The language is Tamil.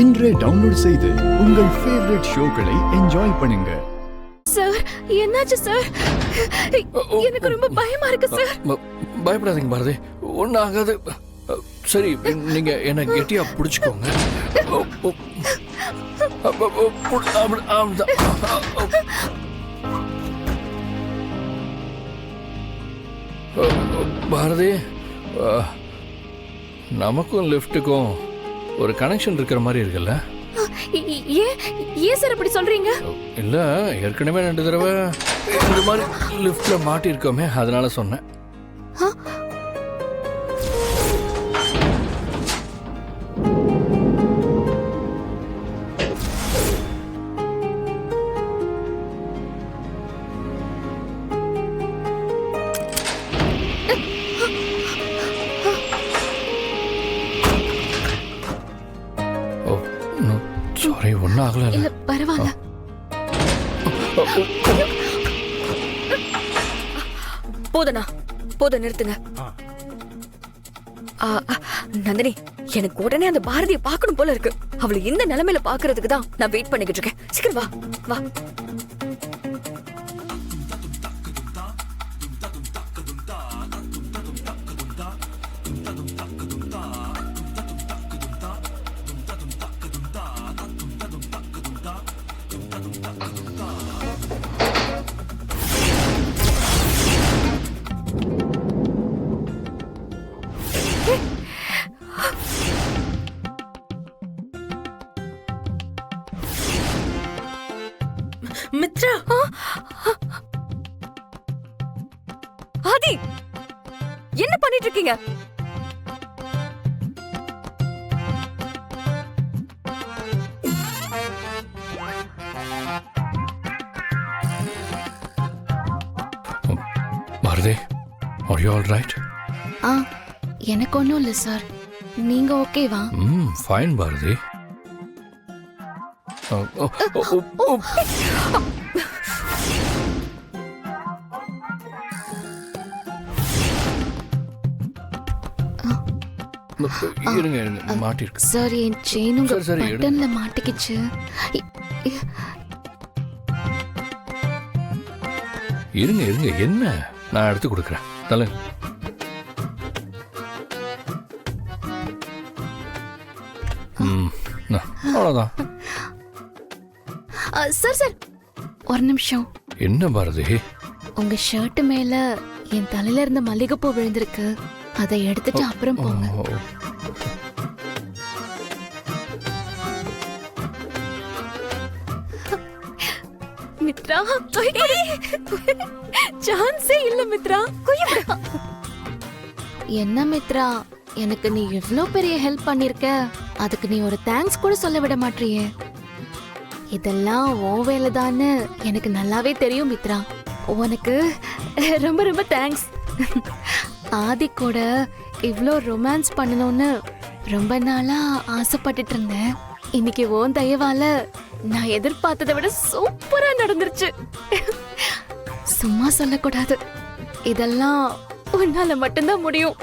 இன்றே டவுன்லோட் செய்து உங்கள் ஃபேவரட் ஷோக்களை என்ஜாய் பண்ணுங்க. சார், என்னாச்சு சார்? எனக்கு ரொம்ப பயமா இருக்கு சார். பயப்படாதீங்க பாரதி, ஒன்றும் ஆகாது. சரி, நீங்க என்ன கெட்டியா பிடிச்சுக்கோங்க. பாரதி, நமக்கும் லிஃப்ட்டுக்கும் ஒரு கனெக்ஷன் இருக்கிற மாதிரி இருக்குல்ல? ஏன் சார் அப்படி சொல்றீங்க? இல்ல, ஏற்கனவே 2 தடவை இந்த மாதிரி லிஃப்ட்ல மாட்டிருக்கோமே, அதனால சொன்னேன். சாரி, ஒன்றும் ஆகல. இல்ல, பரவாயில்ல. போதனா, போத நிறுத்துங்க. நந்தினி, எனக்கு உடனே அந்த பாரதியை பார்க்கணும் போல இருக்கு. அவளை இந்த நிலைமையில பாக்குறதுக்கு தான் நான் வெயிட் பண்ணிக்கிட்டு இருக்கேன். சீக்கிரம் வா வா. மித்ரா, ஆதி, என்ன பண்ணிட்டு இருக்கீங்க? Bharathi, are you all right? எனக்கு ஒன்றும் இல்லை சார். நீங்க ஓகேவா? ஃபைன் பாரதி. இருங்க இருங்க, மாட்டிருக்கு சார். என் செயின் உங்க பட்டன்ல மாட்டிக்கிச்சு. இருங்க இருங்க, என்ன, நான் எடுத்து கொடுக்குறேன். தலை அவ்வளோதான். சார் சார், ஒரு நிமிஷம். என்ன பாரதி? உங்க ஷர்ட் மேல என் தலையில இருந்த மல்லிகைப்பூ விழுந்திருக்கு. அதை எடுத்துட்டு அப்புறம் போங்க. மித்ரா, சான்ஸே இல்ல மித்ரா. என்ன மித்ரா, எனக்கு நீ இவ்ளோ பெரிய ஹெல்ப் பண்ணிருக்க, அதுக்கு நீ ஒரு தேங்க்ஸ் கூட சொல்ல விட மாட்டியே. இதெல்லாம் உன் வேலைதான்னு எனக்கு நல்லாவே தெரியும் மித்ரா. உனக்கு ரொம்ப ரொம்ப தேங்க்ஸ். ஆதி கூட இவ்ளோ ரொமான்ஸ் பண்ணணும்னு ரொம்ப நாளா ஆசைப்பட்டுட்டு இருந்தேன். இன்னைக்கு உன் தயவால நான் எதிர்பார்த்ததை விட சூப்பரா நடந்துருச்சு. சும்மா சொல்லக்கூடாது, இதெல்லாம் உன்னால மட்டும்தான் முடியும்.